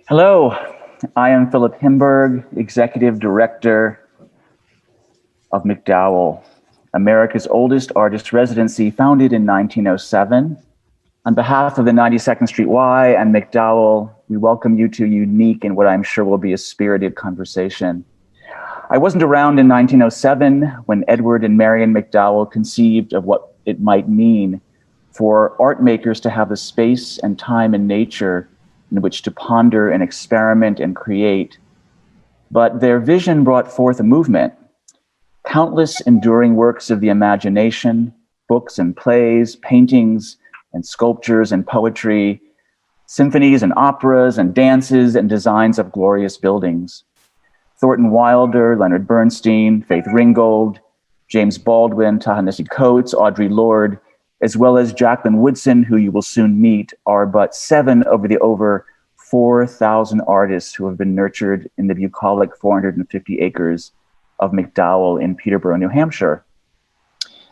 Hello, I am Philip Himberg, Executive Director of MacDowell, America's oldest artist residency, founded in 1907. On behalf of the 92nd Street Y and MacDowell, we welcome you to a unique and what I'm sure will be a spirited conversation. I wasn't around in 1907 when Edward and Marion MacDowell conceived of what it might mean for art makers to have the space and time and nature in which to ponder and experiment and create. But their vision brought forth a movement. Countless enduring works of the imagination, books and plays, paintings and sculptures and poetry, symphonies and operas and dances and designs of glorious buildings. Thornton Wilder, Leonard Bernstein, Faith Ringgold, James Baldwin, Ta-Nehisi Coates, Audre Lorde, as well as Jacqueline Woodson, who you will soon meet, are but 7 of the over 4,000 artists who have been nurtured in the bucolic 450 acres of MacDowell in Peterborough, New Hampshire.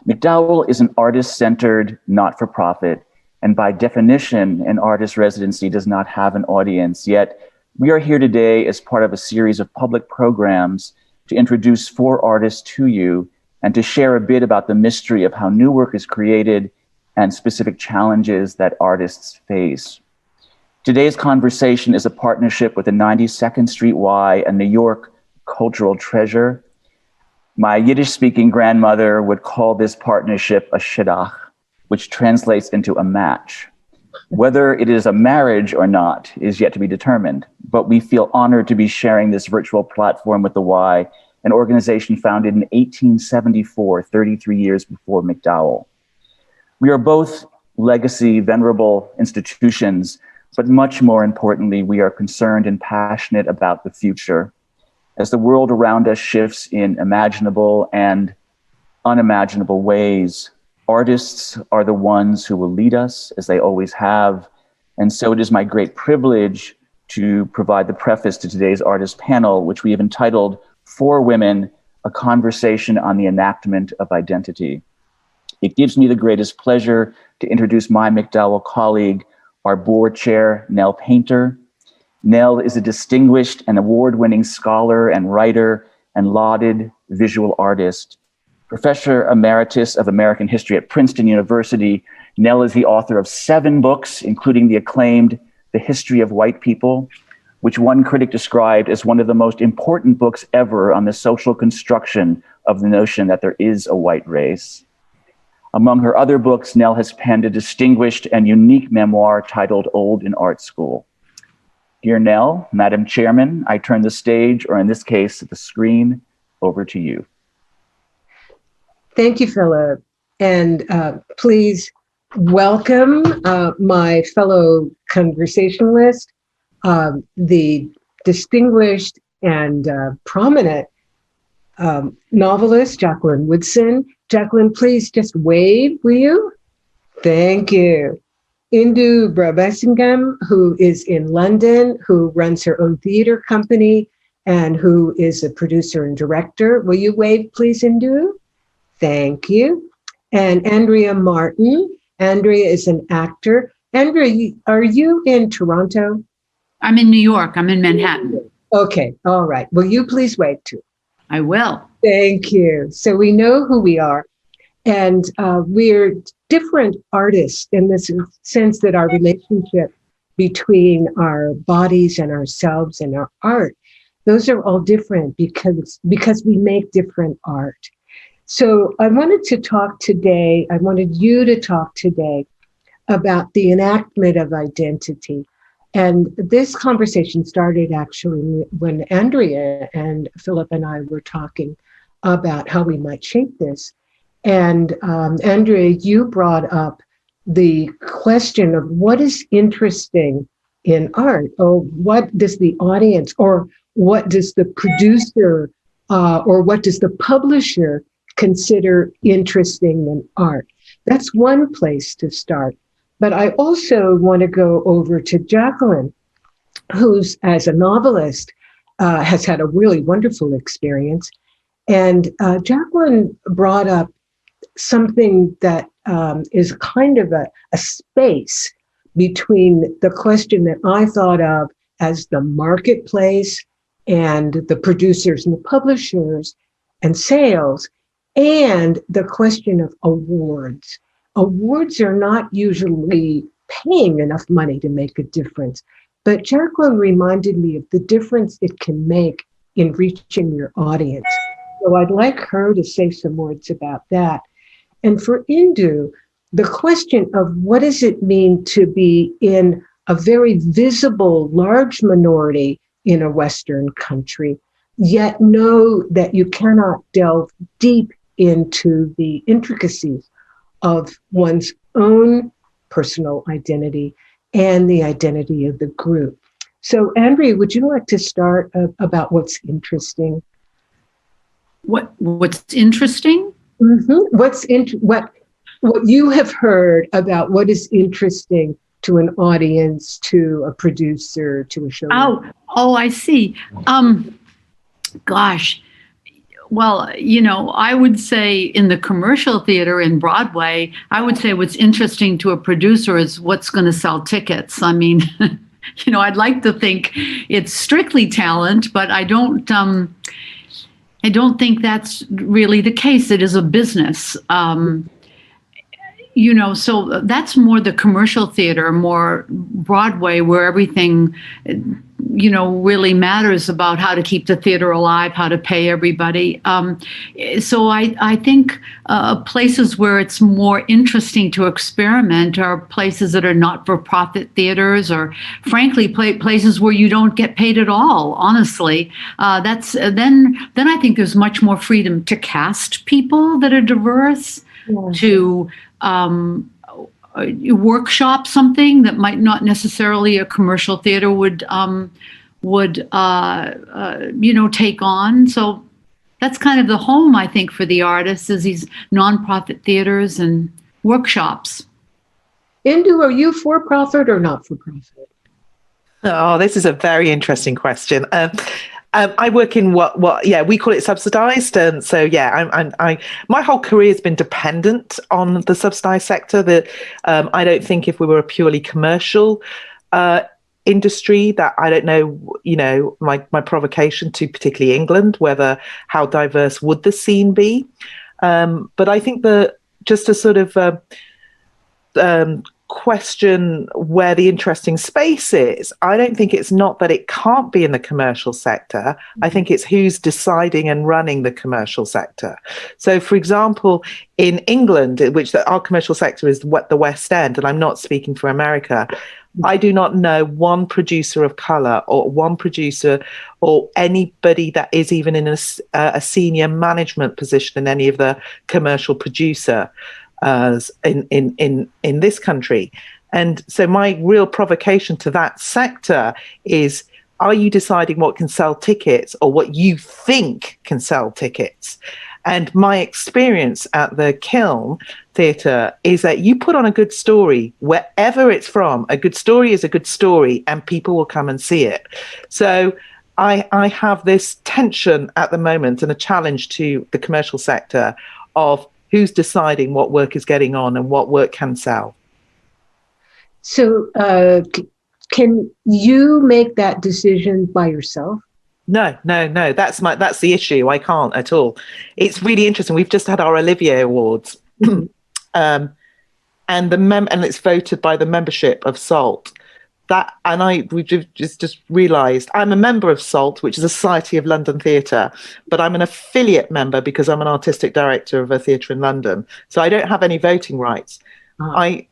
MacDowell is an artist-centered, not-for-profit, and by definition, an artist residency does not have an audience. Yet, we are here today as part of a series of public programs to introduce 4 artists to you and to share a bit about the mystery of how new work is created and specific challenges that artists face. Today's conversation is a partnership with the 92nd Street Y, a New York cultural treasure. My Yiddish-speaking grandmother would call this partnership a shidduch, which translates into a match. Whether it is a marriage or not is yet to be determined, but we feel honored to be sharing this virtual platform with the Y, an organization founded in 1874, 33 years before MacDowell. We are both legacy, venerable institutions, but much more importantly, we are concerned and passionate about the future. As the world around us shifts in imaginable and unimaginable ways, artists are the ones who will lead us, as they always have. And so it is my great privilege to provide the preface to today's artist panel, which we have entitled 4 Women, a Conversation on the Enactment of Identity. It gives me the greatest pleasure to introduce my MacDowell colleague, our board chair, Nell Painter. Nell is a distinguished and award-winning scholar and writer and lauded visual artist. Professor Emeritus of American History at Princeton University, Nell is the author of 7 books, including the acclaimed The History of White People, which one critic described as one of the most important books ever on the social construction of the notion that there is a white race. Among her other books, Nell has penned a distinguished and unique memoir titled Old in Art School. Dear Nell, Madam Chairman, I turn the stage, or in this case, the screen, over to you. Thank you, Philip. And please welcome my fellow conversationalist, the distinguished and prominent novelist, Jacqueline Woodson. Jacqueline, please just wave, will you? Thank you. Indhu Rubasingham, who is in London, who runs her own theater company and who is a producer and director. Will you wave, please, Indhu? Thank you. And Andrea Martin. Andrea is an actor. Andrea, are you in Toronto? I'm in New York. I'm in Manhattan. Okay, all right. Will you please wave too? I will. Thank you. So we know who we are. And we're different artists in this sense that our relationship between our bodies and ourselves and our art, those are all different because we make different art. So I wanted you to talk today about the enactment of identity. And this conversation started actually when Andrea and Philip and I were talking about how we might shape this. And Andrea, you brought up the question of what is interesting in art, or what does the audience, or what does the producer, or what does the publisher consider interesting in art? That's one place to start. But I also want to go over to Jacqueline, who's, as a novelist, has had a really wonderful experience. And Jacqueline brought up something that is kind of a space between the question that I thought of as the marketplace and the producers and the publishers and sales, and the question of awards. Awards are not usually paying enough money to make a difference, but Jacqueline reminded me of the difference it can make in reaching your audience. So I'd like her to say some words about that. And for Indhu, the question of what does it mean to be in a very visible, large minority in a Western country, yet know that you cannot delve deep into the intricacies of one's own personal identity and the identity of the group. So, Andrea, would you like to start about what's interesting? What's interesting? Mm-hmm. What you have heard about what is interesting to an audience, to a producer, to a show? Oh, I see. Gosh. Well, I would say in the commercial theater in Broadway, I would say what's interesting to a producer is what's going to sell tickets. I mean, I'd like to think it's strictly talent, but I don't think that's really the case. It is a business. So that's more the commercial theater, more Broadway, where everything, really matters about how to keep the theater alive, how to pay everybody. So I think places where it's more interesting to experiment are places that are not-for-profit theaters, or frankly, places where you don't get paid at all, honestly. Then I think there's much more freedom to cast people that are diverse, to workshop something that might not necessarily a commercial theater would take on. So that's kind of the home, I think, for the artists, is these nonprofit theaters and workshops. Indhu, are you for-profit or not-for-profit? Oh, this is a very interesting question. I work in what we call it subsidized, and so my whole career has been dependent on the subsidized sector. That I don't think if we were a purely commercial industry, that I don't know, my provocation to particularly England, how diverse would the scene be? But I think that just to sort of question where the interesting space is, I don't think it's not that it can't be in the commercial sector. I think it's who's deciding and running the commercial sector. So, for example, in England, which our commercial sector is the West End, and I'm not speaking for America, I do not know one producer of color or one producer or anybody that is even in a senior management position in any of the commercial producer in this country. And so my real provocation to that sector is, are you deciding what can sell tickets or what you think can sell tickets? And my experience at the Kiln Theatre is that you put on a good story, wherever it's from. A good story is a good story, and people will come and see it. So I have this tension at the moment, and a challenge to the commercial sector of who's deciding what work is getting on and what work can sell. So can you make that decision by yourself? No. That's the issue. I can't at all. It's really interesting. We've just had our Olivier Awards, and it's voted by the membership of SALT. We've just realised I'm a member of SALT, which is a Society of London Theatre, but I'm an affiliate member because I'm an artistic director of a theatre in London. So I don't have any voting rights. My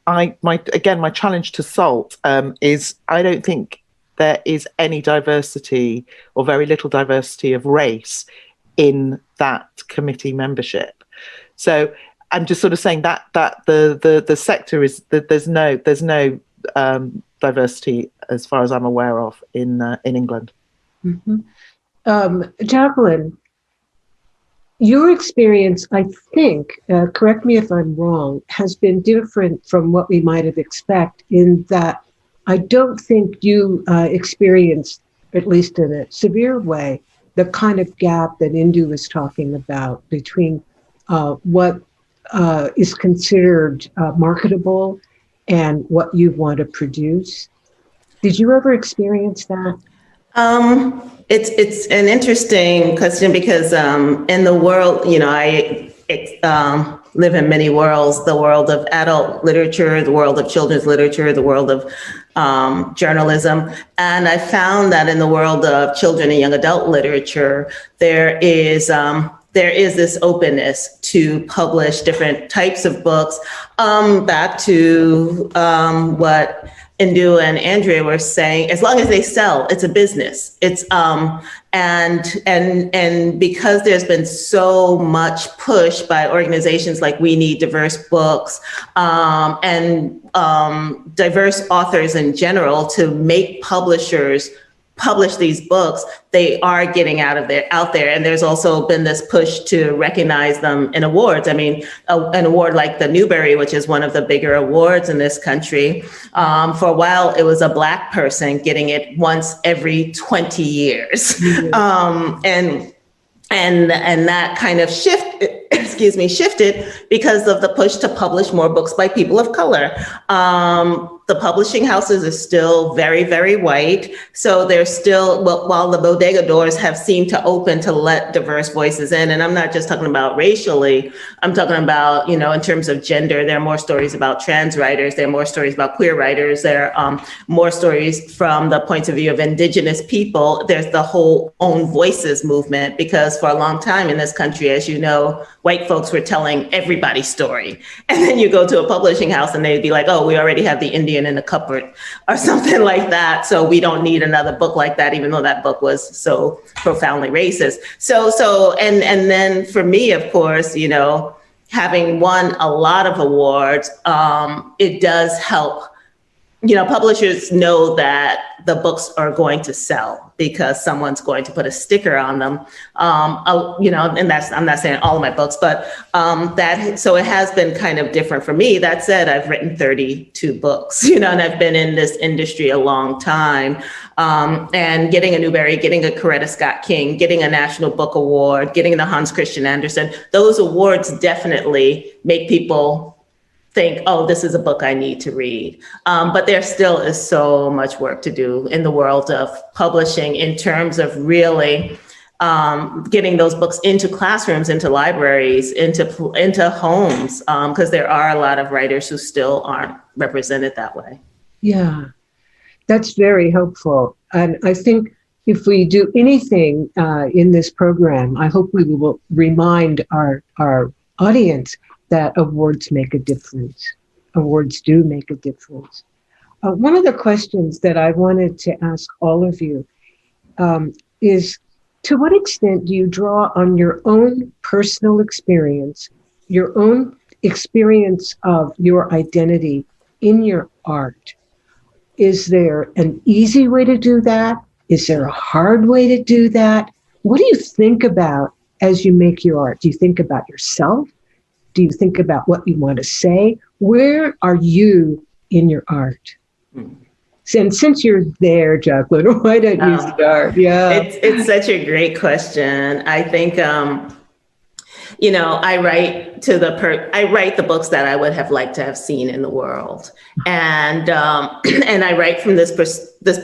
challenge to SALT is I don't think there is any diversity or very little diversity of race in that committee membership. So I'm just sort of saying that the sector is that there's no diversity as far as I'm aware of in England. Mm-hmm. Jacqueline, your experience, I think, correct me if I'm wrong, has been different from what we might have expected, in that I don't think you experienced, at least in a severe way, the kind of gap that Indhu was talking about between what is considered marketable and what you want to produce. Did you ever experience that? It's an interesting question because in the world, I live in many worlds: the world of adult literature, the world of children's literature, the world of journalism. And I found that in the world of children and young adult literature, there is this openness to publish different types of books. Back to what Indhu and Andrea were saying, as long as they sell, it's a business. It's and because there's been so much push by organizations like We Need Diverse Books and diverse authors in general to make publishers publish these books, they are getting out there. And there's also been this push to recognize them in awards. I mean, an award like the Newbery, which is one of the bigger awards in this country. For a while, it was a Black person getting it once every 20 years. Mm-hmm. And that kind of shifted because of the push to publish more books by people of color. The publishing houses are still very, very white. So they're still, while the bodega doors have seemed to open to let diverse voices in, and I'm not just talking about racially, I'm talking about, in terms of gender, there are more stories about trans writers, there are more stories about queer writers, there are more stories from the point of view of Indigenous people. There's the whole Own Voices movement, because for a long time in this country, as you know, white folks were telling everybody's story. And then you go to a publishing house and they'd be like, oh, we already have the Indian in the cupboard or something like that. So we don't need another book like that, even though that book was so profoundly racist. And then for me, of course, having won a lot of awards, it does help. Publishers know that the books are going to sell because someone's going to put a sticker on them. And that's, I'm not saying all of my books, but so it has been kind of different for me. That said, I've written 32 books, and I've been in this industry a long time. And getting a Newbery, getting a Coretta Scott King, getting a National Book Award, getting the Hans Christian Andersen, those awards definitely make people think, oh, this is a book I need to read. But there still is so much work to do in the world of publishing in terms of really getting those books into classrooms, into libraries, into homes, because there are a lot of writers who still aren't represented that way. Yeah, that's very helpful. And I think if we do anything in this program, I hope we will remind our audience that awards make a difference. Awards do make a difference. One of the questions that I wanted to ask all of you is, to what extent do you draw on your own personal experience, your own experience of your identity in your art? Is there an easy way to do that? Is there a hard way to do that? What do you think about as you make your art? Do you think about yourself? Do you think about what you want to say? Where are you in your art? And since you're there, Jacqueline, why don't you start? Yeah, it's such a great question. I think, I write the books that I would have liked to have seen in the world, and I write from this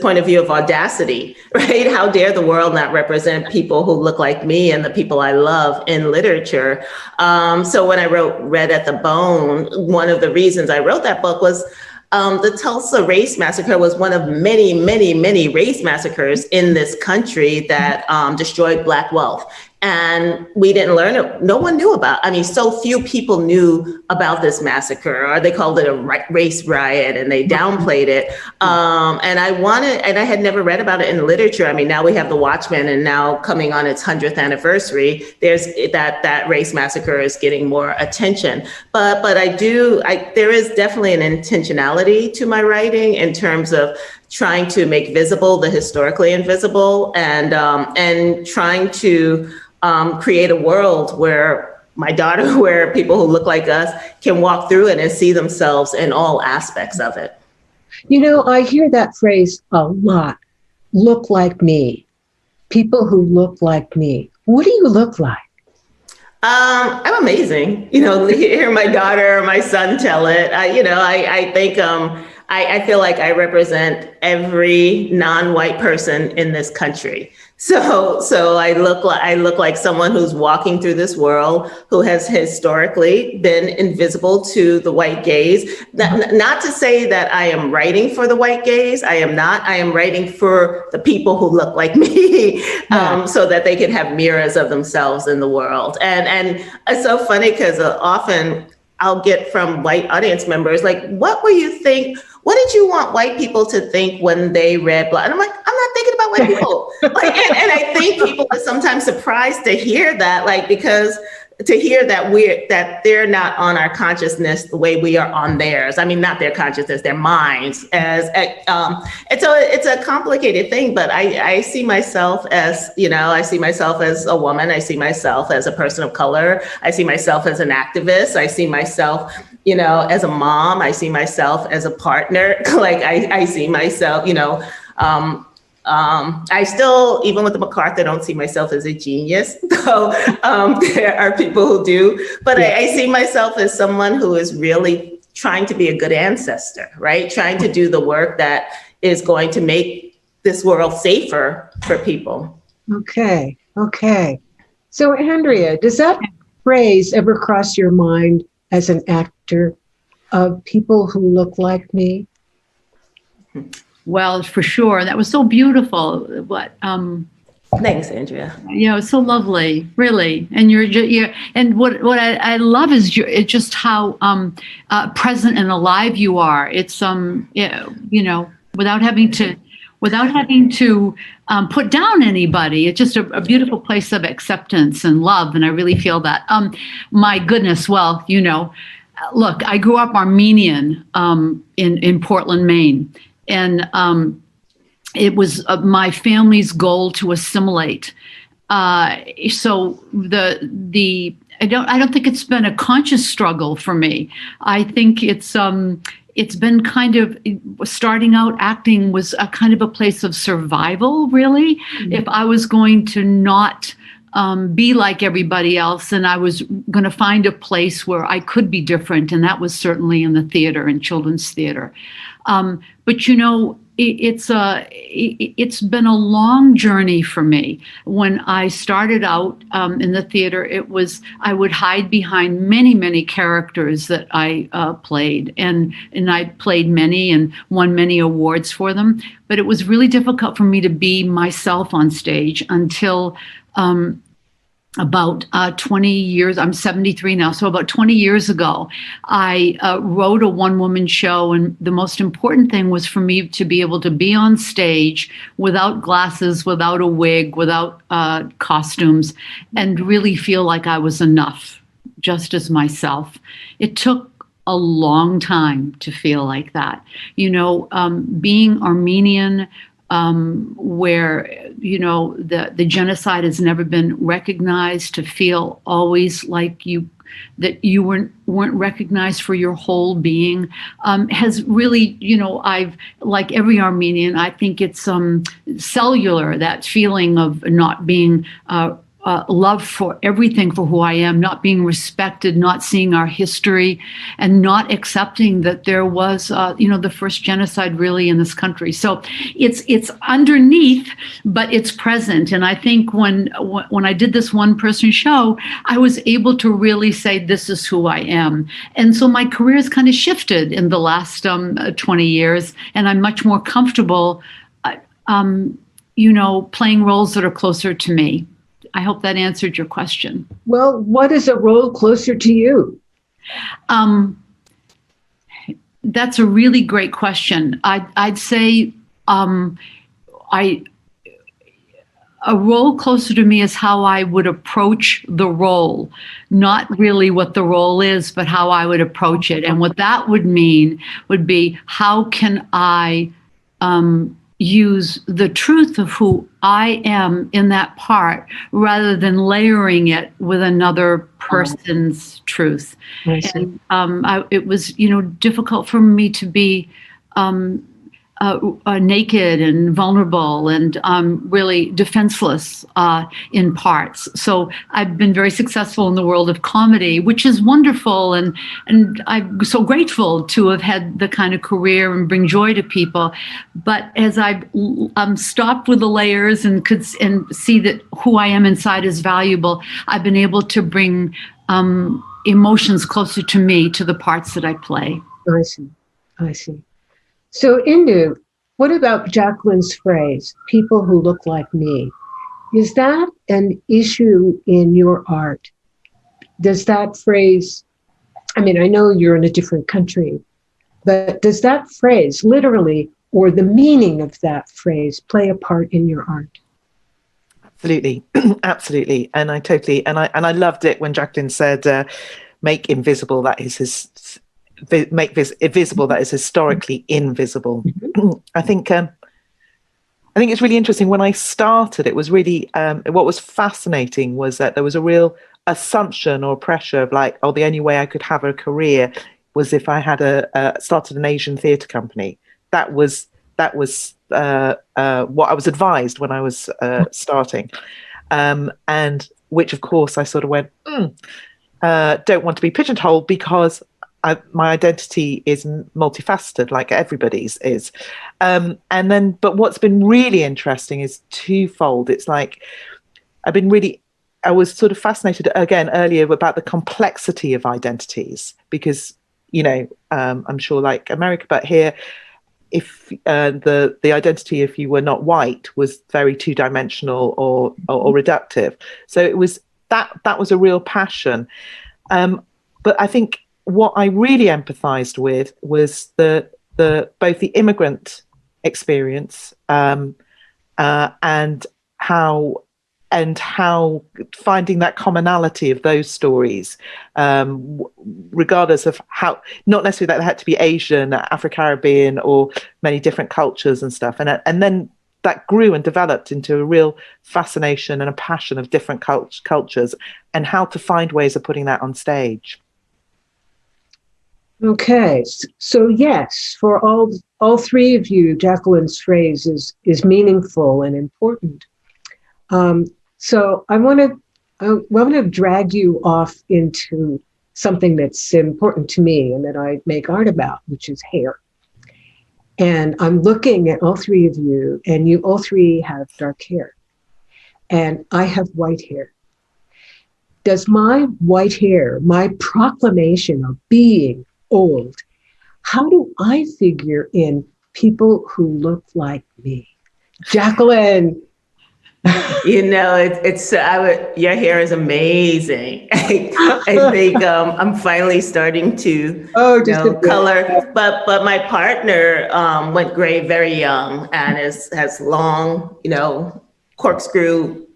point of view of audacity, right? How dare the world not represent people who look like me and the people I love in literature? So when I wrote Red at the Bone, one of the reasons I wrote that book was the Tulsa race massacre was one of many, many, many race massacres in this country that destroyed Black wealth. And we didn't learn it. No one knew about. I mean, so few people knew about this massacre, or they called it a race riot, and they downplayed it. And I had never read about it in literature. I mean, now we have The Watchmen, and now coming on its 100th anniversary, there's that race massacre is getting more attention. But there is definitely an intentionality to my writing in terms of trying to make visible the historically invisible, and trying to create a world where where people who look like us can walk through it and see themselves in all aspects of it. I hear that phrase a lot. Look like me. People who look like me. What do you look like? I'm amazing. Hear my daughter or my son tell it. I think I feel like I represent every non-white person in this country. So I look like someone who's walking through this world, who has historically been invisible to the white gaze. Not to say that I am writing for the white gaze. I am not. I am writing for the people who look like me, so that they can have mirrors of themselves in the world. And it's so funny because often I'll get from white audience members like, "What will you think? What did you want white people to think when they read Blood?" And I'm like, I'm not thinking about white people. And I think people are sometimes surprised to hear that, because to hear that they're not on our consciousness the way we are on theirs. I mean, not their consciousness, their minds. And so it's a complicated thing, but I see myself as, I see myself as a woman. I see myself as a person of color. I see myself as an activist. I see myself, as a mom. I see myself as a partner. I see myself, I still, even with the MacArthur, don't see myself as a genius, though there are people who do. But I see myself as someone who is really trying to be a good ancestor, right? Trying to do the work that is going to make this world safer for people. Okay. So, Andrea, does that phrase ever cross your mind as an actor, of people who look like me? Well, for sure. That was so beautiful. Thanks, Andrea. Yeah, it's so lovely, really. And and what I love is just how present and alive you are. It's without having to put down anybody. It's just a beautiful place of acceptance and love, and I really feel that. My goodness, well, look, I grew up Armenian in Portland, Maine. And it was my family's goal to assimilate. So I don't think it's been a conscious struggle for me. I think it's been kind of, starting out acting was a kind of a place of survival, really. Mm-hmm. If I was going to not be like everybody else, and I was going to find a place where I could be different, and that was certainly in the theater and children's theater. But it's been a long journey for me. When I started out in the theater, I would hide behind many, many characters that I played, and I played many and won many awards for them. But it was really difficult for me to be myself on stage until about 20 years, I'm 73 now, so about 20 years ago, I wrote a one-woman show, and the most important thing was for me to be able to be on stage without glasses, without a wig, without costumes, and really feel like I was enough, just as myself. It took a long time to feel like that. Being Armenian, where, the genocide has never been recognized, to feel always like that you weren't recognized for your whole being, has really, I've, like every Armenian, I think it's cellular, that feeling of not being love for everything for who I am, not being respected, not seeing our history, and not accepting that there was, the first genocide really in this country. So it's underneath, but it's present. And I think when I did this one-person show, I was able to really say, this is who I am. And so my career has kind of shifted in the last 20 years, and I'm much more comfortable, playing roles that are closer to me. I hope that answered your question. Well, what is a role closer to you? That's a really great question. I'd say a role closer to me is how I would approach the role, not really what the role is, but how I would approach it. And what that would mean would be, how can I use the truth of who I am in that part, rather than layering it with another person's truth. And it was, difficult for me to be naked and vulnerable and really defenseless in parts. So I've been very successful in the world of comedy, which is wonderful, and I'm so grateful to have had the kind of career and bring joy to people. But as I've stopped with the layers and could see that who I am inside is valuable, I've been able to bring emotions closer to me, to the parts that I play. I see. So, Indhu, what about Jacqueline's phrase, people who look like me? Is that an issue in your art? Does that phrase, I mean, I know you're in a different country, but does that phrase literally, or the meaning of that phrase, play a part in your art? Absolutely. Absolutely. And I loved it when Jacqueline said, make invisible that is visible that is historically invisible. I think it's really interesting. When I started, it was really what was fascinating was that there was a real assumption or pressure of like, oh, the only way I could have a career was if I had started an Asian theatre company. That was what I was advised when I was starting, and which of course I sort of went, don't want to be pigeonholed because my identity is multifaceted, like everybody's is. But what's been really interesting is twofold. It's like, I was sort of fascinated again earlier about the complexity of identities, because, I'm sure like America, but here, if the identity, if you were not white, was very two-dimensional or reductive. So it was that was a real passion. But I think what I really empathized with was both the immigrant experience and how finding that commonality of those stories, regardless of how, not necessarily that they had to be Asian, Afro-Caribbean, or many different cultures and stuff. And then that grew and developed into a real fascination and a passion of different cultures and how to find ways of putting that on stage. Okay, so yes, for all three of you, Jacqueline's phrase is meaningful and important. So I want to drag you off into something that's important to me and that I make art about, which is hair. And I'm looking at all three of you, and you all three have dark hair, and I have white hair. Does my white hair, my proclamation of being old, how do I figure in people who look like me? Jacqueline. Your hair is amazing. I think I'm finally starting to color, but my partner went gray very young and has long, corkscrew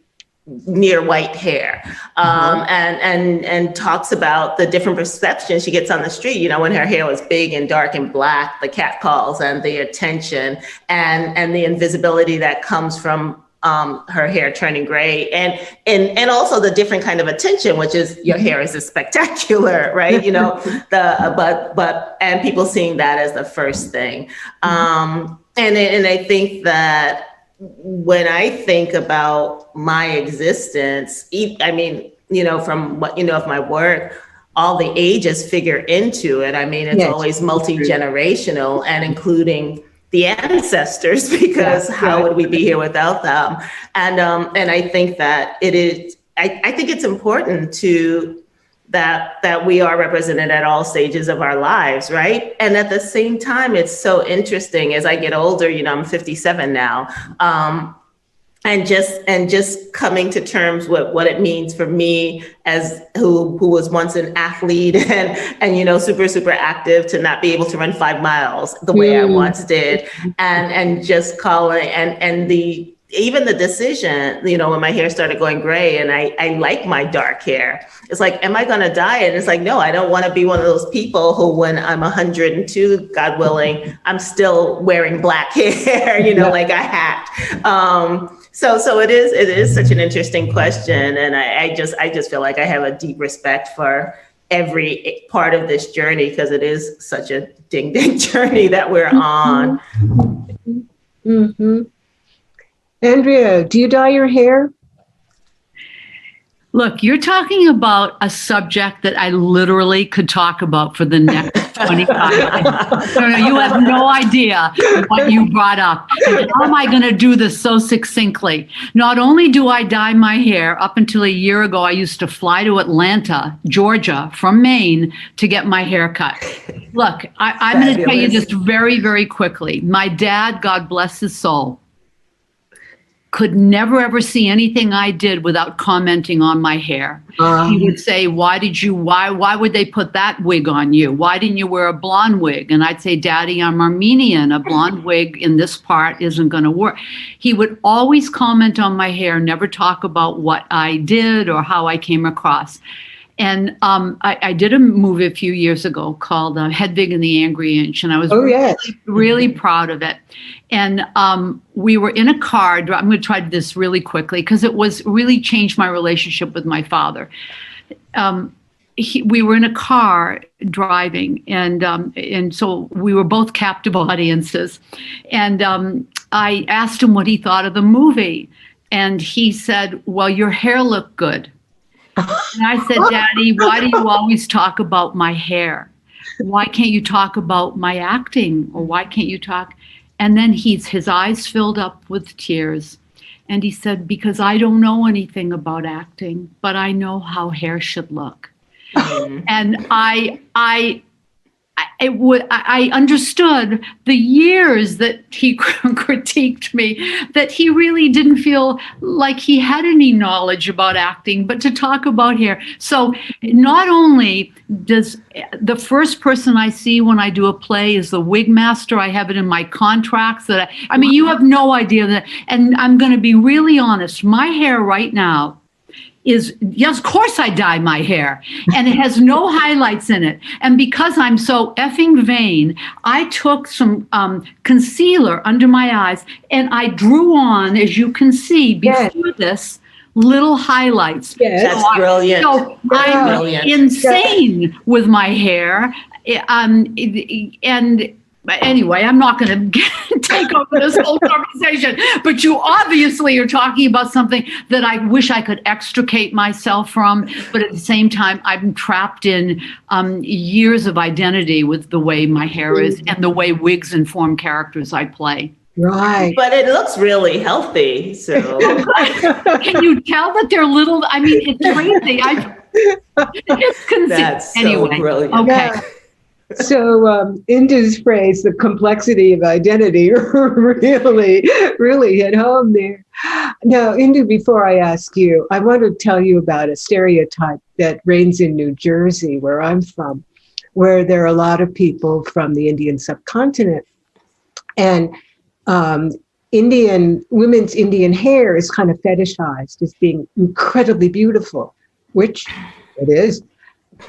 near white hair, and talks about the different perceptions she gets on the street. When her hair was big and dark and black, the catcalls and the attention and the invisibility that comes from her hair turning gray, and also the different kind of attention, which is your hair is spectacular, right? And people seeing that as the first thing. And I think that when I think about my existence, from what of my work, all the ages figure into it. It's always multi-generational and including the ancestors, because how would we be here without them? And I think that it is. I think it's important that we are represented at all stages of our lives, right? And at the same time, it's so interesting as I get older. I'm 57 now, and just coming to terms with what it means for me as who was once an athlete and super active, to not be able to run 5 miles the way I once did, and just calling and even the decision, when my hair started going gray, and I like my dark hair. It's like, am I going to dye it? It's like, no, I don't want to be one of those people who, when I'm 102, God willing, I'm still wearing black hair, like a hat. So it is such an interesting question. And I just feel like I have a deep respect for every part of this journey, because it is such a ding journey that we're on. Mm-hmm. Andrea, do you dye your hair? Look, you're talking about a subject that I literally could talk about for the next 25 minutes. So you have no idea what you brought up. And how am I going to do this so succinctly? Not only do I dye my hair, up until a year ago, I used to fly to Atlanta, Georgia, from Maine to get my hair cut. Look, I'm going to tell you this very, very quickly. My dad, God bless his soul, could never ever see anything I did without commenting on my hair. He would say, why would they put that wig on you? Why didn't you wear a blonde wig? And I'd say, Daddy, I'm Armenian. A blonde wig in this part isn't going to work. He would always comment on my hair, never talk about what I did or how I came across. And I did a movie a few years ago called Hedwig and the Angry Inch, and I was really proud of it. And we were in a car. I'm going to try this really quickly because it was really changed my relationship with my father. We were in a car driving, and so we were both captive audiences. And I asked him what he thought of the movie, and he said, "Well, your hair looked good." And I said, Daddy, why do you always talk about my hair? Why can't you talk about my acting? Or why can't you talk? And then his eyes filled up with tears. And he said, because I don't know anything about acting, but I know how hair should look. And I understood the years that he critiqued me, that he really didn't feel like he had any knowledge about acting, but to talk about hair. So not only does the first person I see when I do a play is the wig master, I have it in my contracts that I mean, you have no idea that, and I'm going to be really honest, my hair right now is, yes, of course I dye my hair, and it has no highlights in it. And because I'm so effing vain, I took some concealer under my eyes and I drew on, as you can see before this, little highlights. Yes. That's brilliant. So I'm insane with my hair. But anyway, I'm not going to take over this whole conversation, but you obviously are talking about something that I wish I could extricate myself from. But at the same time, I'm trapped in years of identity with the way my hair is and the way wigs inform characters I play. Right. But it looks really healthy. So can you tell that they're little? I mean, it's crazy. That's so anyway, brilliant. Okay. Yeah. So Indhu's phrase, the complexity of identity, really hit home there. Now, Indhu, before I ask you, I want to tell you about a stereotype that reigns in New Jersey, where I'm from, where there are a lot of people from the Indian subcontinent. And women's Indian hair is kind of fetishized as being incredibly beautiful, which it is.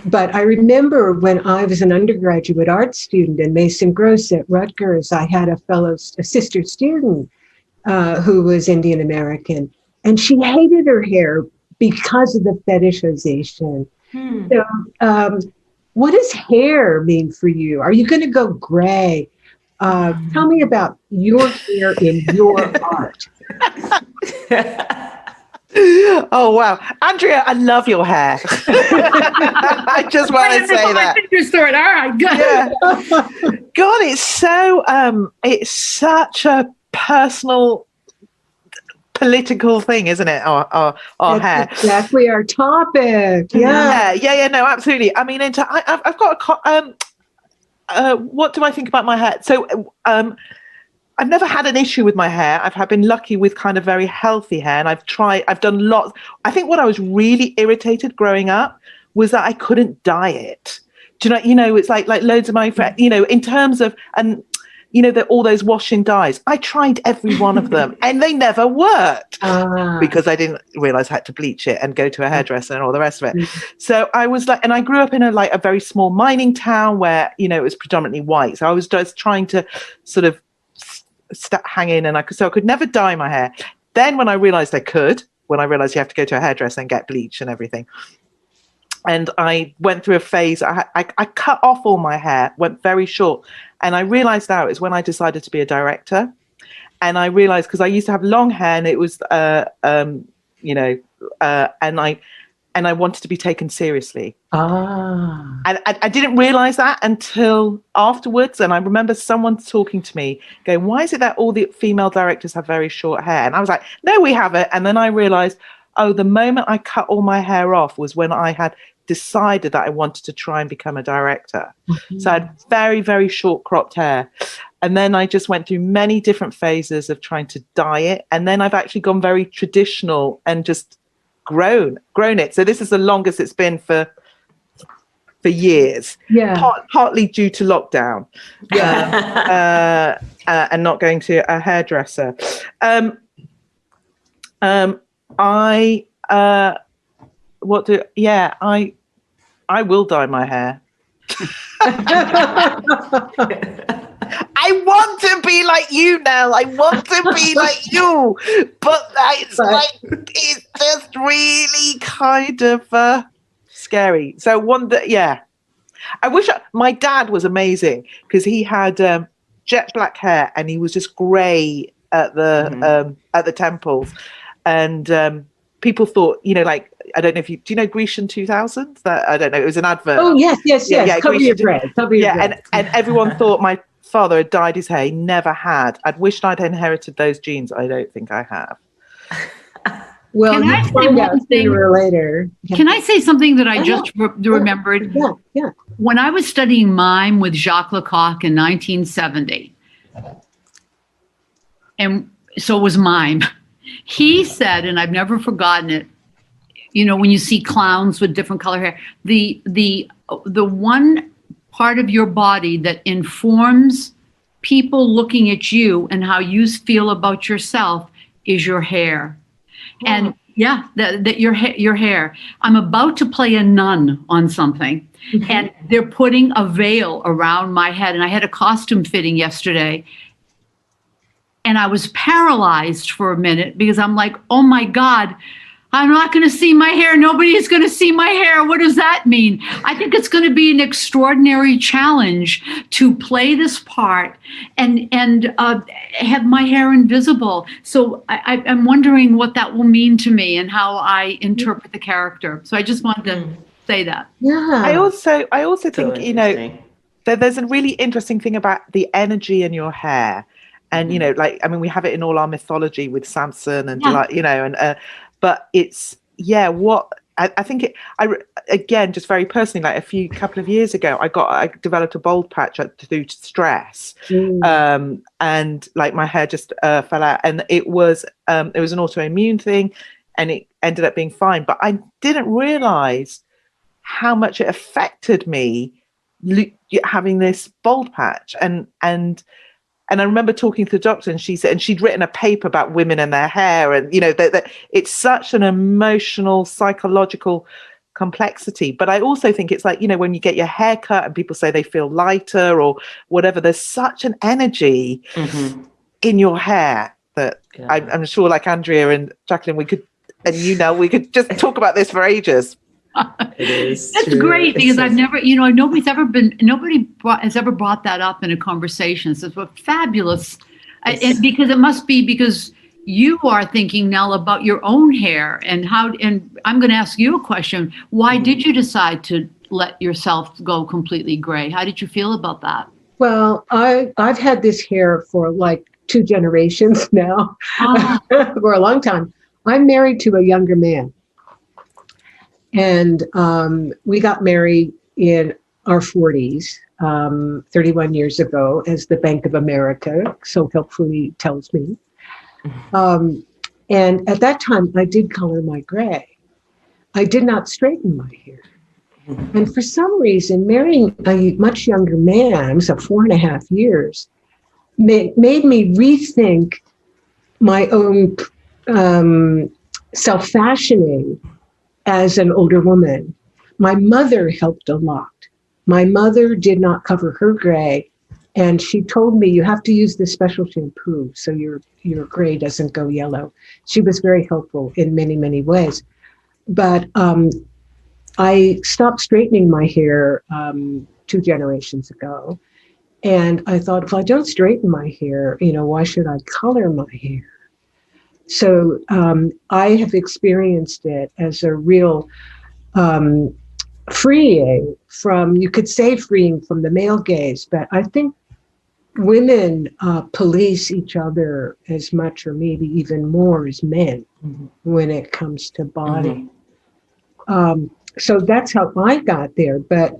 But I remember when I was an undergraduate art student in Mason Gross at Rutgers, I had a sister student who was Indian American, and she hated her hair because of the fetishization. So what does hair mean for you? Are you going to go gray? Tell me about your hair in your art. Oh, wow. Andrea, I love your hair. I just want to say that. All right, good. Yeah. God, it's such a personal, political thing, isn't it? Our hair. Exactly our topic. Yeah. No, absolutely. I mean, I've got what do I think about my hair? So, I've never had an issue with my hair. I've been lucky with kind of very healthy hair, and I've done lots. I think what I was really irritated growing up was that I couldn't dye it. Do you know, it's like loads of my friends, in terms of, and all those washing dyes. I tried every one of them and they never worked because I didn't realize I had to bleach it and go to a hairdresser and all the rest of it. So I was like, and I grew up in a very small mining town where, it was predominantly white. So I was just trying to sort of hang in, and I could never dye my hair. Then when I realized when I realized you have to go to a hairdresser and get bleach and everything, and I went through a phase, I cut off all my hair, went very short, and I realized now is when I decided to be a director. and I realized, because I used to have long hair, and it was and I wanted to be taken seriously. And I didn't realize that until afterwards. And I remember someone talking to me going, why is it that all the female directors have very short hair? And I was like, no, we haven't. And then I realized, oh, the moment I cut all my hair off was when I had decided that I wanted to try and become a director. Mm-hmm. So I had very, very short cropped hair. And then I just went through many different phases of trying to dye it. And then I've actually gone very traditional and just grown it. So this is the longest it's been for years. Yeah. Partly due to lockdown. Yeah. And not going to a hairdresser. I will dye my hair. I want to be like you, Nell. I want to be like you, but it's just really kind of scary. So I wish my dad was amazing, because he had jet black hair and he was just grey at the temples, and people thought, I don't know if do you know Grecian 2000? I don't know. It was an advert. Oh yes. Yeah, cover your bread. And everyone thought my father had dyed his hair. He never had. I'd wished I'd inherited those genes. I don't think I have. Well, can I say one thing sooner or later? Yeah. Can I say something that I just remembered? Yeah. When I was studying mime with Jacques Lecoq in 1970, and so it was mime, he said, and I've never forgotten it, when you see clowns with different color hair, the one part of your body that informs people looking at you and how you feel about yourself is your hair. Oh. And that your hair. I'm about to play a nun on something, mm-hmm. and they're putting a veil around my head, and I had a costume fitting yesterday, and I was paralyzed for a minute, because I'm like, oh my God, I'm not going to see my hair. Nobody is going to see my hair. What does that mean? I think it's going to be an extraordinary challenge to play this part and have my hair invisible. So I'm wondering what that will mean to me and how I interpret the character. So I just wanted to say that. Yeah. I also think, there's a really interesting thing about the energy in your hair. And, we have it in all our mythology with Samson and, but it's, I think again, just very personally, like a couple of years ago, I developed a bald patch through stress. And like my hair just fell out, and it was an autoimmune thing, and it ended up being fine. But I didn't realize how much it affected me having this bald patch. And I remember talking to the doctor, and she said, and she'd written a paper about women and their hair, and that it's such an emotional, psychological complexity. But I also think it's like, when you get your hair cut and people say they feel lighter or whatever, there's such an energy in your hair that I'm sure, like Andrea and Jacqueline, we could just talk about this for ages. It is. That's true. Great, because I've never, nobody has ever brought that up in a conversation. So it's fabulous. And because it must be because you are thinking, Nell, about your own hair and I'm going to ask you a question. Why did you decide to let yourself go completely gray? How did you feel about that? Well, I've had this hair for like 2 generations now, for a long time. I'm married to a younger man. And we got married in our 40s, 31 years ago, as the Bank of America so helpfully tells me. And at that time, I did color my gray. I did not straighten my hair. And for some reason, marrying a much younger man, so 4.5 years, made me rethink my own self-fashioning as an older woman. My mother helped a lot. My mother did not cover her gray, and she told me, you have to use this special shampoo so your gray doesn't go yellow. She was very helpful in many, many ways. But I stopped straightening my hair 2 generations ago. And I thought, if I don't straighten my hair, why should I color my hair? So I have experienced it as a real freeing from, you could say freeing from the male gaze, but I think women police each other as much or maybe even more as men when it comes to body. So that's how I got there. But,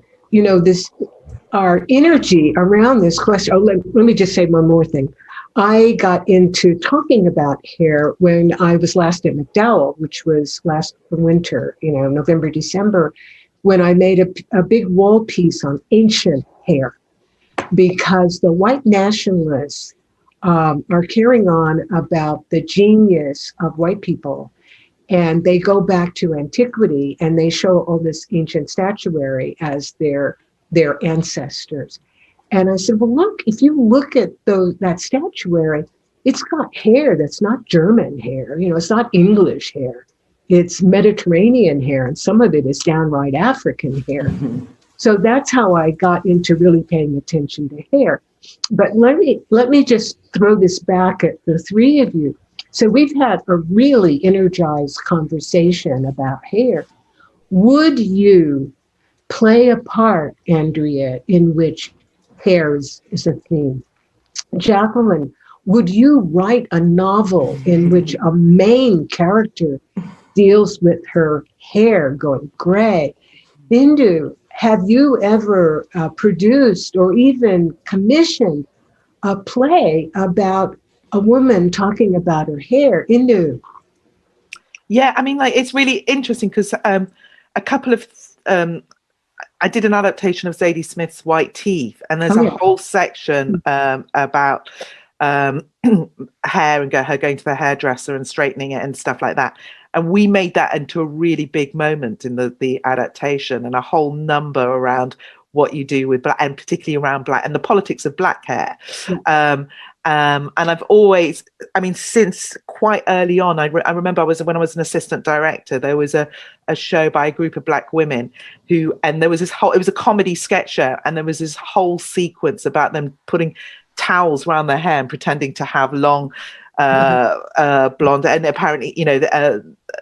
our energy around this question, let me just say one more thing. I got into talking about hair when I was last at MacDowell, which was last winter, November, December, when I made a big wall piece on ancient hair, because the white nationalists are carrying on about the genius of white people. And they go back to antiquity and they show all this ancient statuary as their ancestors. And I said, well, look, if you look at that statuary, it's got hair that's not German hair. It's not English hair. It's Mediterranean hair. And some of it is downright African hair. So that's how I got into really paying attention to hair. But let me just throw this back at the three of you. So we've had a really energized conversation about hair. Would you play a part, Andrea, in which hair is a theme? Jacqueline, would you write a novel in which a main character deals with her hair going gray? Indhu, have you ever produced or even commissioned a play about a woman talking about her hair? Indhu? Yeah, I mean, it's really interesting because a couple of I did an adaptation of Zadie Smith's White Teeth, and there's a whole section about hair and her going to the hairdresser and straightening it and stuff like that. And we made that into a really big moment in the adaptation, and a whole number around what you do with black, and particularly around black and the politics of black hair. And I've always, since quite early on, I remember when I was an assistant director, there was a show by a group of black women and there was it was a comedy sketch show, and there was this whole sequence about them putting towels around their hair and pretending to have long blonde, and apparently,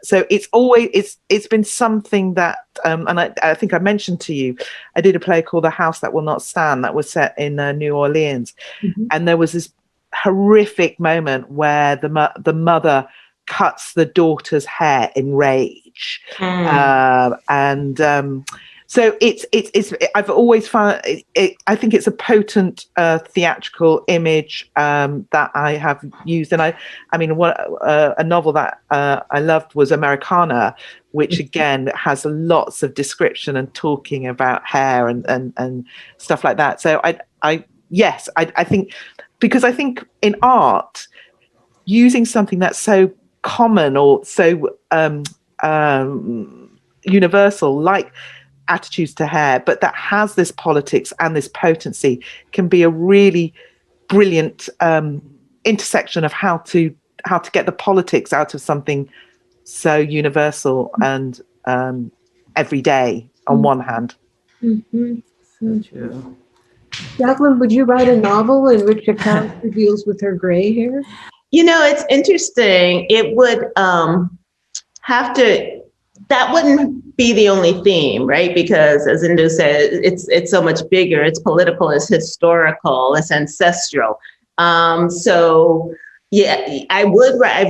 so it's been something that, and I think I mentioned to you, I did a play called The House That Will Not Stand that was set in New Orleans, and there was this horrific moment where the mother cuts the daughter's hair in rage, so it's I've always found I think it's a potent theatrical image that I have used, and a novel that I loved was Americana, which again has lots of description and talking about hair and stuff like that. So I think, because I think in art, using something that's so common or so universal, like attitudes to hair, but that has this politics and this potency, can be a really brilliant intersection of how to get the politics out of something so universal and everyday on one hand. So true. Jacqueline, would you write a novel in which a character deals with her gray hair? It's interesting. It would that wouldn't be the only theme, right? Because as Indhu said, it's so much bigger. It's political, it's historical, it's ancestral. So yeah, I've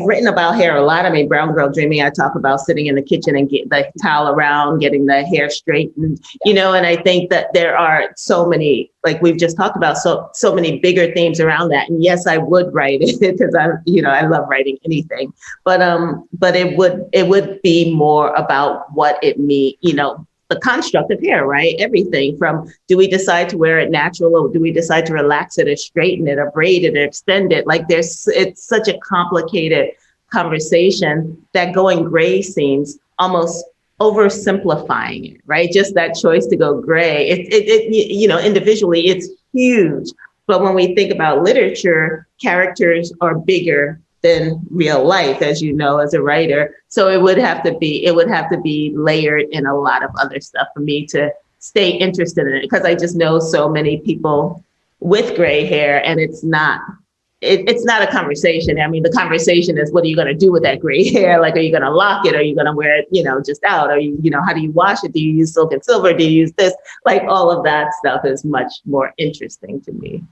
written about hair a lot. Brown Girl Dreaming, I talk about sitting in the kitchen and get the towel around, getting the hair straightened, and I think that there are so many, like we've just talked about, so many bigger themes around that. And yes, I would write it because I love writing anything, but it would be more about what it means, the construct of hair, right? Everything from, do we decide to wear it natural, or do we decide to relax it or straighten it or braid it or extend it? It's such a complicated conversation that going gray seems almost oversimplifying it, right? Just that choice to go gray. Individually, it's huge. But when we think about literature, characters are bigger than real life, as you know, as a writer. So it would have to be layered in a lot of other stuff for me to stay interested in it, because I just know so many people with gray hair, and it's not a conversation. I mean, the conversation is, what are you going to do with that gray hair? Like, are you going to lock it? Are you going to wear it, just out? Are you, how do you wash it? Do you use silk and silver? Do you use this? Like, all of that stuff is much more interesting to me.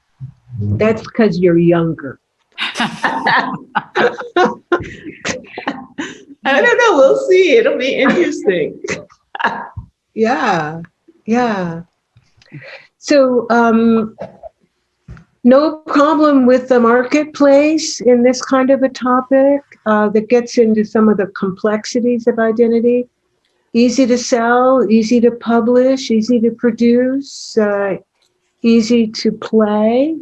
That's because you're younger. I don't know. We'll see. It'll be interesting. Yeah. So, no problem with the marketplace in this kind of a topic that gets into some of the complexities of identity. Easy to sell, easy to publish, easy to produce, easy to play.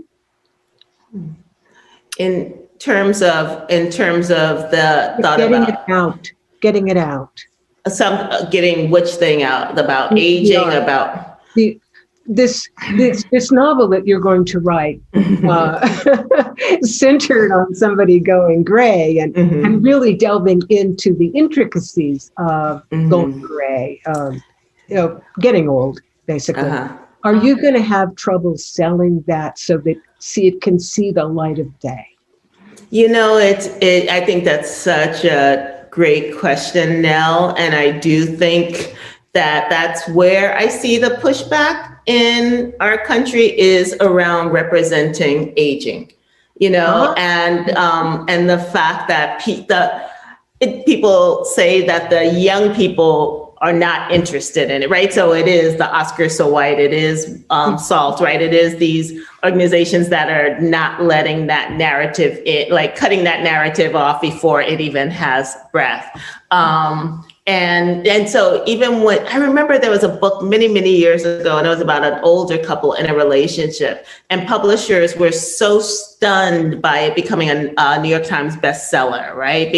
In terms of the thought getting it out. Getting which thing out? About aging, about this novel that you're going to write, centered on somebody going gray and really delving into the intricacies of going gray, getting old, basically. Are you going to have trouble selling that so that it can see the light of day? I think that's such a great question, Nell, and I do think that that's where I see the pushback in our country is around representing aging, and the fact that people say that the young people are not interested in it, right? So it is the Oscar So White, it is SALT, right? It is these organizations that are not letting that narrative cutting that narrative off before it even has breath. And so even when I remember there was a book many, many years ago, and it was about an older couple in a relationship, and publishers were so stunned by it becoming a New York Times bestseller, right?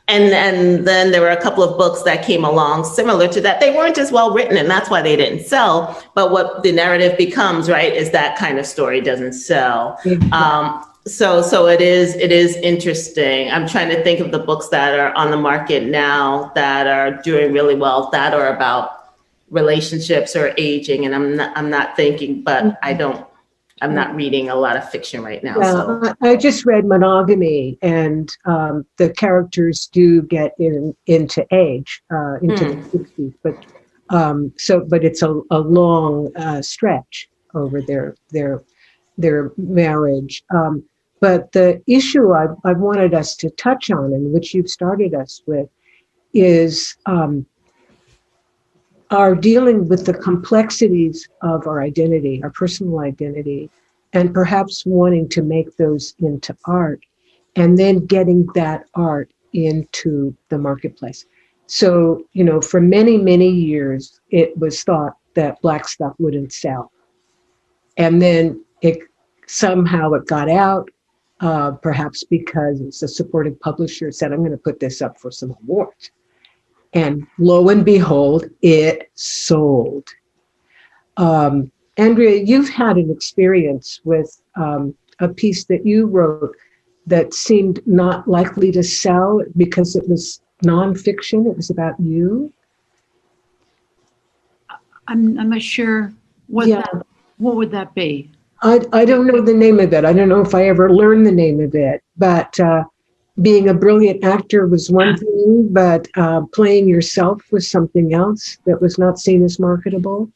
And then there were a couple of books that came along similar to that. They weren't as well written, and that's why they didn't sell. But what the narrative becomes, right, is that kind of story doesn't sell. So it is interesting. I'm trying to think of the books that are on the market now that are doing really well, that are about relationships or aging. And I'm not thinking, but I'm not reading a lot of fiction right now. Yeah, so I just read Monogamy, and the characters do get into age, into the 60s, but it's a long stretch over their marriage. But the issue I wanted us to touch on, and which you've started us with, is our dealing with the complexities of our identity, our personal identity, and perhaps wanting to make those into art, and then getting that art into the marketplace. So, for many, many years, it was thought that Black stuff wouldn't sell. And then somehow it got out, perhaps because it's a supportive publisher said, I'm going to put this up for some awards. And lo and behold, it sold. Andrea, you've had an experience with a piece that you wrote that seemed not likely to sell because it was nonfiction. It was about you. I'm not sure what would that be? I don't know the name of it. I don't know if I ever learned the name of it, but being a brilliant actor was one thing, but playing yourself was something else that was not seen as marketable.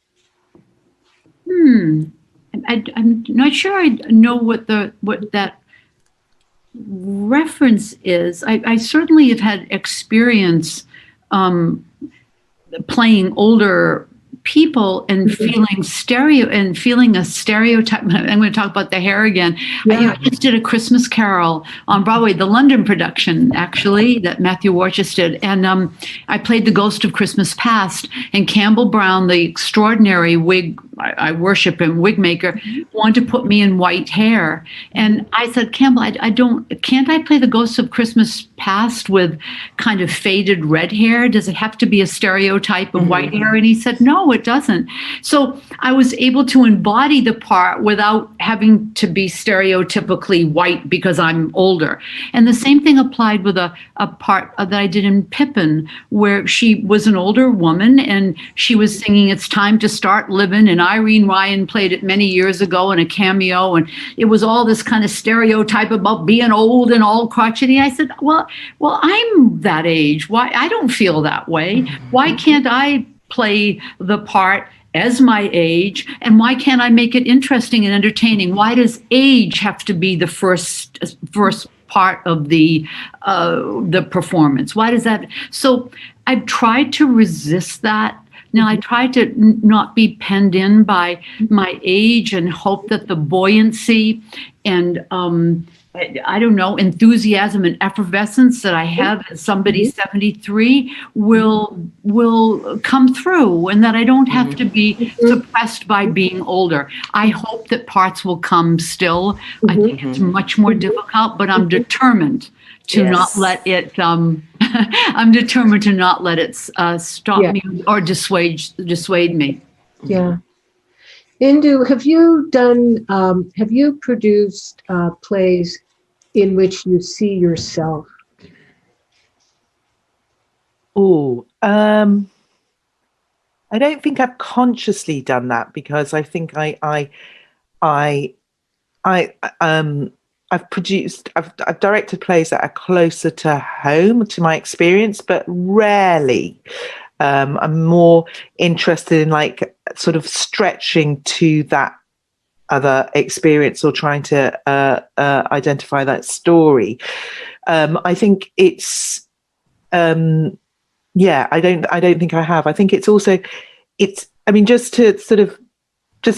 I'm not sure I know what that reference is. I certainly have had experience playing older people and feeling a stereotype. I'm going to talk about the hair again. Yeah. I just did A Christmas Carol on Broadway, the London production, actually, that Matthew Warchus did. And I played the ghost of Christmas Past, and Campbell Brown, the extraordinary wig, I worship him, wig maker, wanted to put me in white hair. And I said, Campbell, can't I play the ghost of Christmas Past with kind of faded red hair? Does it have to be a stereotype of white hair? And he said, no, it doesn't. So I was able to embody the part without having to be stereotypically white because I'm older. And the same thing applied with a part that I did in Pippin, where she was an older woman and she was singing, it's time to start living, and Irene Ryan played it many years ago in a cameo, and it was all this kind of stereotype about being old and all crotchety. I said, well, I'm that age. Why? I don't feel that way. Why can't I play the part as my age, and why can't I make it interesting and entertaining? Why does age have to be the first part of the performance? Why does that? So I've tried to resist that. Now, I try to not be penned in by my age and hope that the buoyancy and I don't know, enthusiasm and effervescence that I have as somebody 73 will come through, and that I don't have to be suppressed by being older. I hope that parts will come still. I think it's much more difficult, but I'm determined to not let it I'm determined to not let it stop me or dissuade me. Yeah. Indhu, have you produced plays in which you see yourself? Oh, I don't think I've consciously done that, because I think I've directed plays that are closer to home, to my experience, but rarely. I'm more interested in like sort of stretching to that other experience or trying to identify that story. I think it's I don't think I have. I think it's also just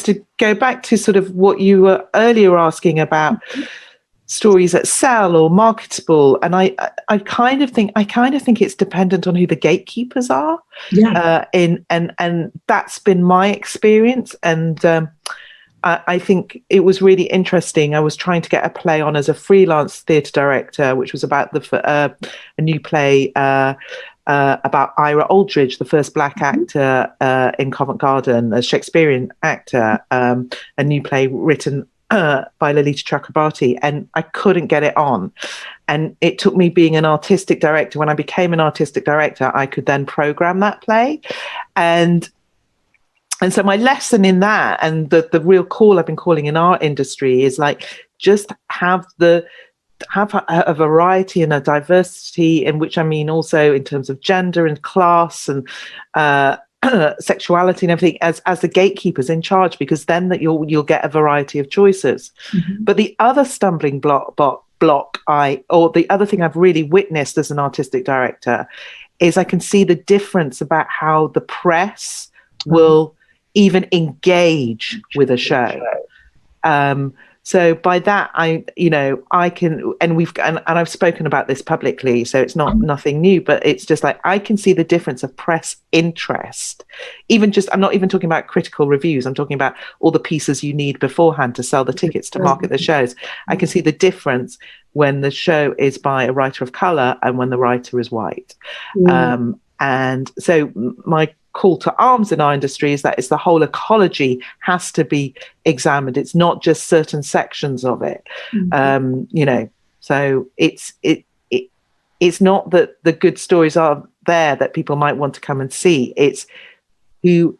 to go back to sort of what you were earlier asking about stories that sell or marketable, and I kind of think it's dependent on who the gatekeepers are. And that's been my experience. And I think it was really interesting. I was trying to get a play on as a freelance theatre director, which was about a new play about Ira Aldridge, the first Black actor in Covent Garden, a Shakespearean actor, a new play written by Lolita Chakrabarti, and I couldn't get it on. And it took me being an artistic director. When I became an artistic director, I could then program that play. And so my lesson in that, and the real call I've been calling in our industry, is like, just have a variety and a diversity, in which I mean also in terms of gender and class and sexuality and everything, as the gatekeepers in charge, because then that you'll get a variety of choices. But the other stumbling block or the other thing I've really witnessed as an artistic director is I can see the difference about how the press will even engage with a show. So by that, I can, and I've spoken about this publicly, so it's nothing new, but it's just like, I can see the difference of press interest. I'm not even talking about critical reviews. I'm talking about all the pieces you need beforehand to sell the tickets, to market the shows. I can see the difference when the show is by a writer of color and when the writer is white. And so my call to arms in our industry is that it's the whole ecology has to be examined. It's not just certain sections of it. So it's not that the good stories are there that people might want to come and see. It's who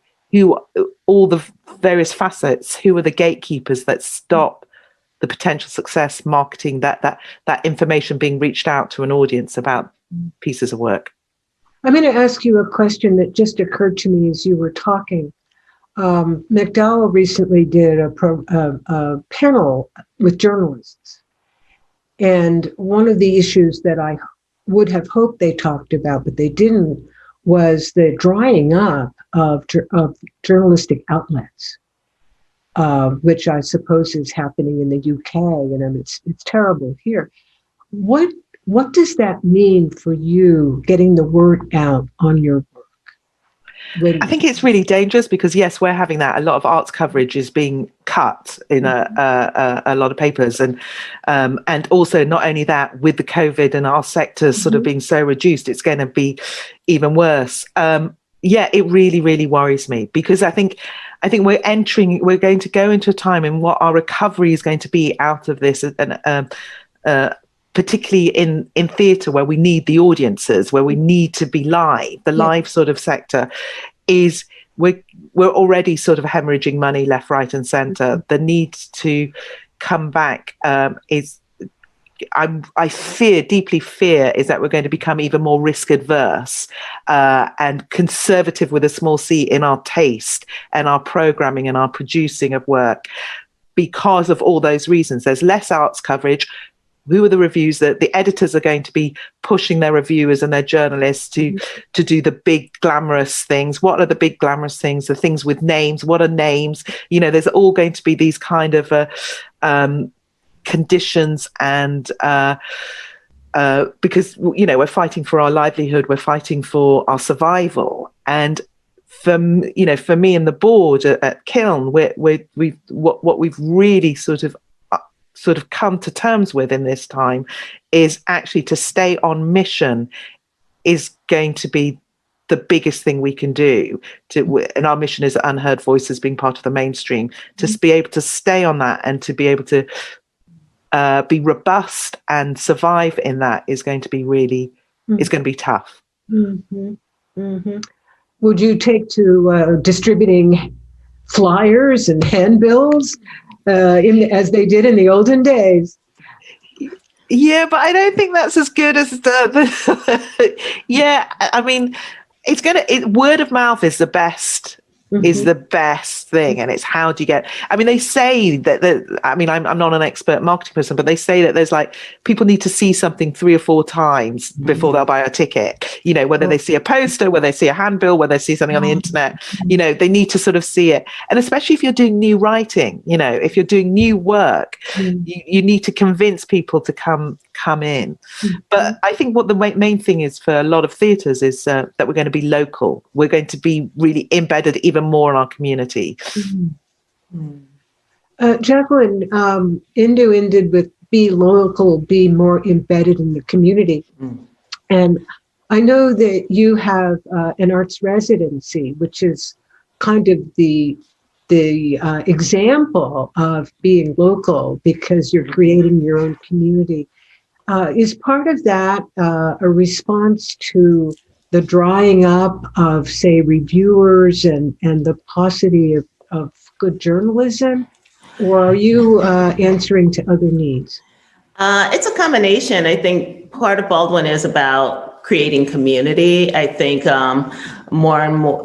all the various facets, who are the gatekeepers that stop the potential success marketing, that information being reached out to an audience about pieces of work. I'm going to ask you a question that just occurred to me as you were talking. MacDowell recently did a panel with journalists. And one of the issues that I would have hoped they talked about, but they didn't, was the drying up of journalistic outlets, which I suppose is happening in the UK, and it's terrible here. What does that mean for you, getting the word out on your work? I think it's really dangerous because, yes, we're having that. A lot of arts coverage is being cut in a lot of papers. And also, not only that, with the COVID and our sectors sort of being so reduced, it's going to be even worse. It really, really worries me, because I think we're going to go into a time in what our recovery is going to be out of this, and particularly in theatre, where we need the audiences, where we need to be live. The live sort of sector is we're already sort of hemorrhaging money left, right, and centre. The need to come back is. I deeply fear is that we're going to become even more risk adverse and conservative with a small c in our taste and our programming and our producing of work because of all those reasons. There's less arts coverage. Who are the reviews that the editors are going to be pushing their reviewers and their journalists to do the big glamorous things? What are the big glamorous things? The things with names? What are names? There's all going to be these kind of conditions and because we're fighting for our livelihood, we're fighting for our survival, and for me and the board at Kiln, what we've really sort of come to terms with in this time is actually to stay on mission is going to be the biggest thing we can do and our mission is unheard voices being part of the mainstream, to be able to stay on that and to be able to be robust and survive in that is going to be really, it's going to be tough. Mm-hmm. Mm-hmm. Would you take to distributing flyers and handbills as they did in the olden days? Yeah, but I don't think that's as good as yeah, I mean, word of mouth is the best. Is the best thing, and it's how do you get. I mean, they say that. I mean, I'm not an expert marketing person, but they say that there's like people need to see something 3 or 4 times before they'll buy a ticket. Whether they see a poster, whether they see a handbill, whether they see something on the internet. They need to sort of see it, and especially if you're doing new writing. If you're doing new work, you need to convince people to come in. But I think what the main thing is for a lot of theatres is that we're going to be local. We're going to be really embedded even more in our community. Jacqueline, Indhu ended with be local, be more embedded in the community. And I know that you have an arts residency, which is kind of the example of being local because you're creating your own community. Is part of that a response to the drying up of, say, reviewers and the paucity of good journalism? Or are you answering to other needs? It's a combination. I think part of Baldwin is about creating community. I think more and more,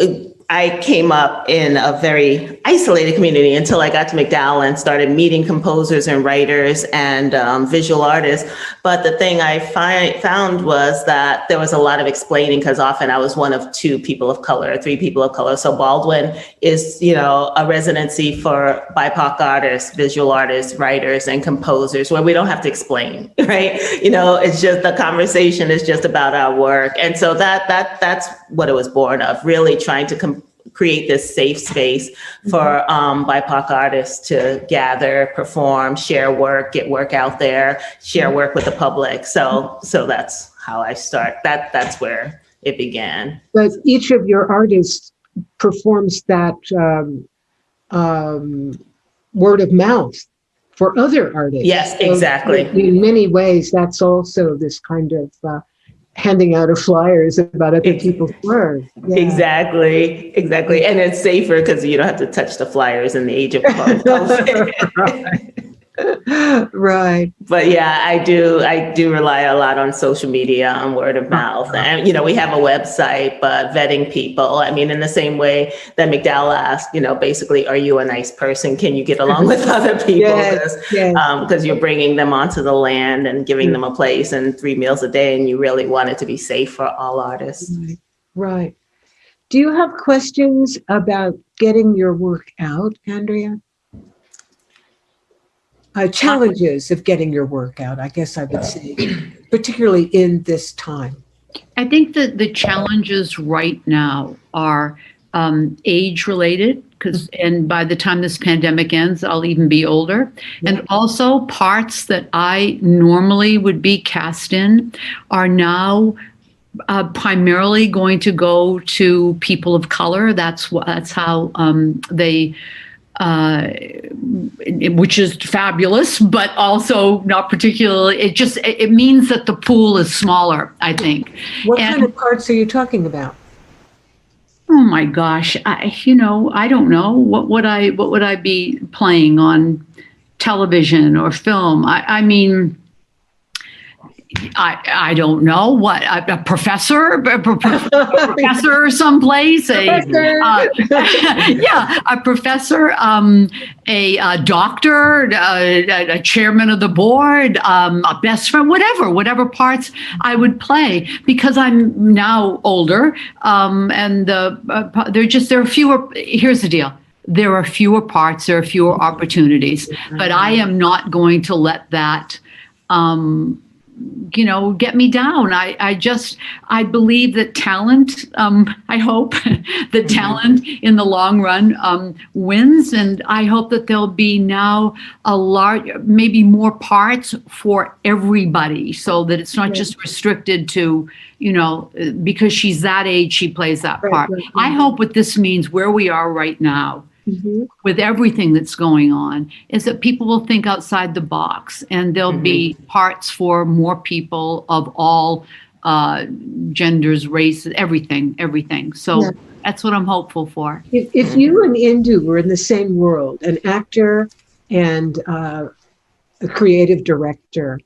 I came up in a very isolated community until I got to MacDowell and started meeting composers and writers and visual artists. But the thing I found was that there was a lot of explaining because often I was one of 2 people of color, 3 people of color. So Baldwin is, a residency for BIPOC artists, visual artists, writers, and composers where we don't have to explain, right? It's just the conversation is just about our work. And so that's what it was born of, really trying to create this safe space for BIPOC artists to gather, perform, share work, get work out there, share work with the public. So that's how I start. That's where it began. But each of your artists performs that word of mouth for other artists. Yes, exactly. So in many ways, that's also this kind of handing out of flyers about other people's work. Yeah. Exactly. And it's safer because you don't have to touch the flyers in the age of COVID. Right. But yeah, I do rely a lot on social media, on word of mouth. And, we have a website, but vetting people, I mean, in the same way that MacDowell asked, basically, are you a nice person? Can you get along with other people? Because you're bringing them onto the land and giving them a place and 3 meals a day. And you really want it to be safe for all artists. Right. Do you have questions about getting your work out, Andrea? Challenges of getting your work out, I guess I would say, particularly in this time. I think that the challenges right now are age related, and by the time this pandemic ends, I'll even be older. Yeah. And also parts that I normally would be cast in are now primarily going to go to people of color. That's how they. Which is fabulous, but also not particularly. It means that the pool is smaller, I think. What kind of parts are you talking about? Oh my gosh, I don't know. What would I be playing on television or film? I mean, I don't know what a professor someplace, a professor, a doctor, a chairman of the board, a best friend, whatever parts I would play, because I'm now older, and there are fewer. Here's the deal. There are fewer parts, there are fewer opportunities, but I am not going to let that get me down. I believe that talent, I hope that talent in the long run wins. And I hope that there'll be now maybe more parts for everybody, so that it's not just restricted to, because she's that age, she plays that part. Right. I hope what this means, where we are right now, with everything that's going on, is that people will think outside the box, and there'll be parts for more people of all genders, races, everything. So that's what I'm hopeful for. If you and Indhu were in the same world, an actor and a creative director,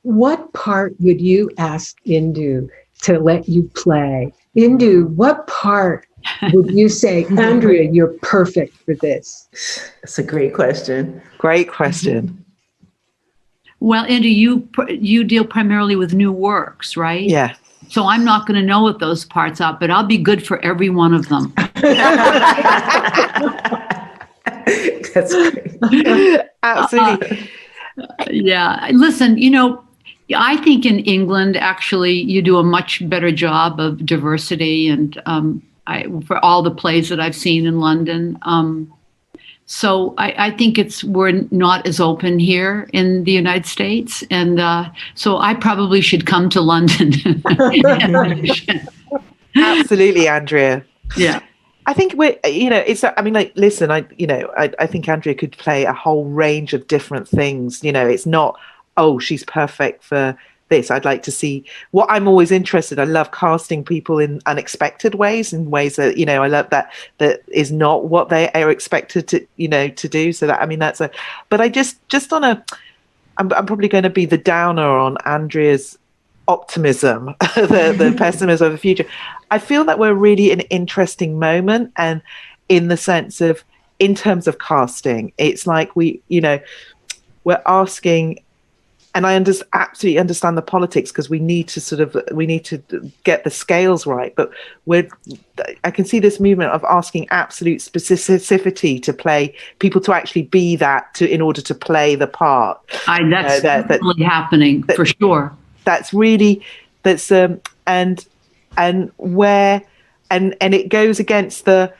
what part would you ask Indhu to let you play? Indhu, what part would you say, Andrea, you're perfect for this? That's a great question. Great question. Well, Indhu, you deal primarily with new works, right? Yeah. So I'm not going to know what those parts are, but I'll be good for every one of them. That's great. Absolutely. Yeah. Listen, I think in England, actually, you do a much better job of diversity, and for all the plays that I've seen in London. So I think we're not as open here in the United States. And so I probably should come to London. Absolutely, Andrea. Yeah. I think listen, I think Andrea could play a whole range of different things. It's not, she's perfect for this. I'd like to see what I'm always interested. I love casting people in unexpected ways, in ways that, I love that is not what they are expected to, to do. So that, but I just I'm probably going to be the downer on Andrea's optimism, the pessimism of the future. I feel that we're really in an interesting moment, and in the sense of, in terms of casting, it's like we're asking, and I absolutely understand the politics, because we need to get the scales right. But I can see this movement of asking absolute specificity to play people, to actually be that, in order to play the part. That's definitely happening, for sure. And it goes against the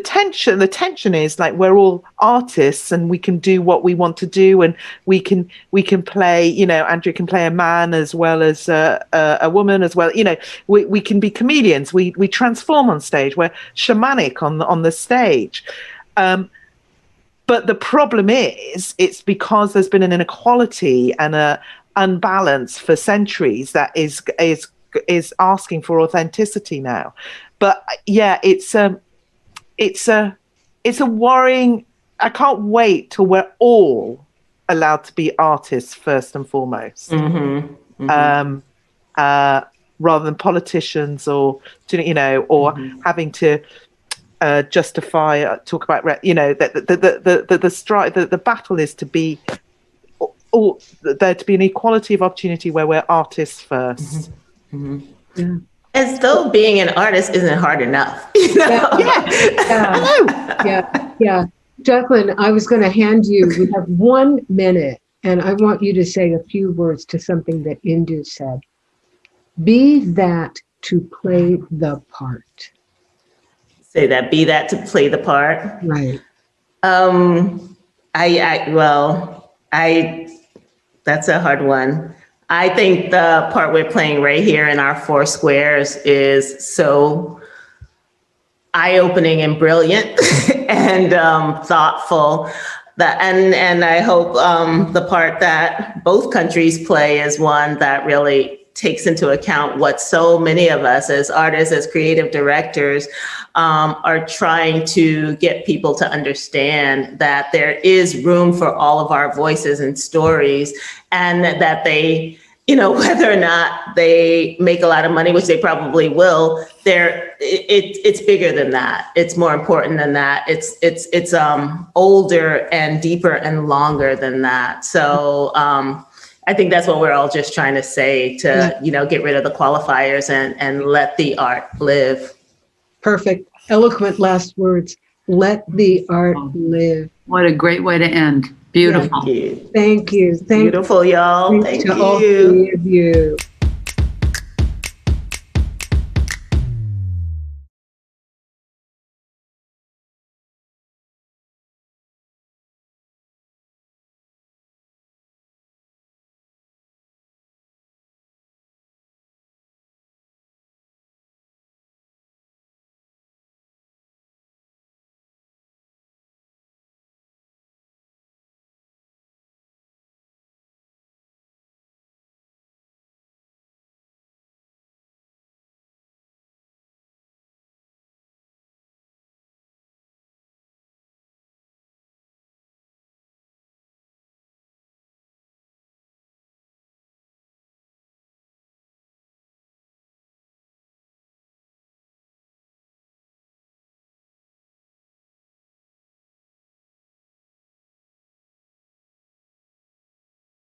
tension. The tension is like, we're all artists and we can do what we want to do, and we can play, Andrea can play a man as well as a woman as well. We can be comedians. We transform on stage. We're shamanic on the stage. But the problem is, it's because there's been an inequality and a unbalance for centuries that is asking for authenticity now. But yeah, it's a worrying. I can't wait till we're all allowed to be artists first and foremost, rather than politicians, or having to justify, talk about, the battle is to be, or there to be an equality of opportunity where we're artists first. Yeah. As though being an artist isn't hard enough. Yeah. Jacqueline, I was going to hand you, we have 1 minute, and I want you to say a few words to something that Indhu said. Be that to play the part. Say that, be that to play the part. Right. That's a hard one. I think the part we're playing right here in our 4 squares is so eye-opening and brilliant and thoughtful. And I hope the part that both countries play is one that really takes into account what so many of us as artists, as creative directors, are trying to get people to understand that there is room for all of our voices and stories, and that they, whether or not they make a lot of money, which they probably will, it's bigger than that. It's more important than that. It's older and deeper and longer than that. So I think that's what we're all just trying to say, to get rid of the qualifiers and let the art live. Perfect. Eloquent last words. Let the art live. What a great way to end. Beautiful. Thank you. Thank you. Beautiful, y'all. Thank you. To all three of you.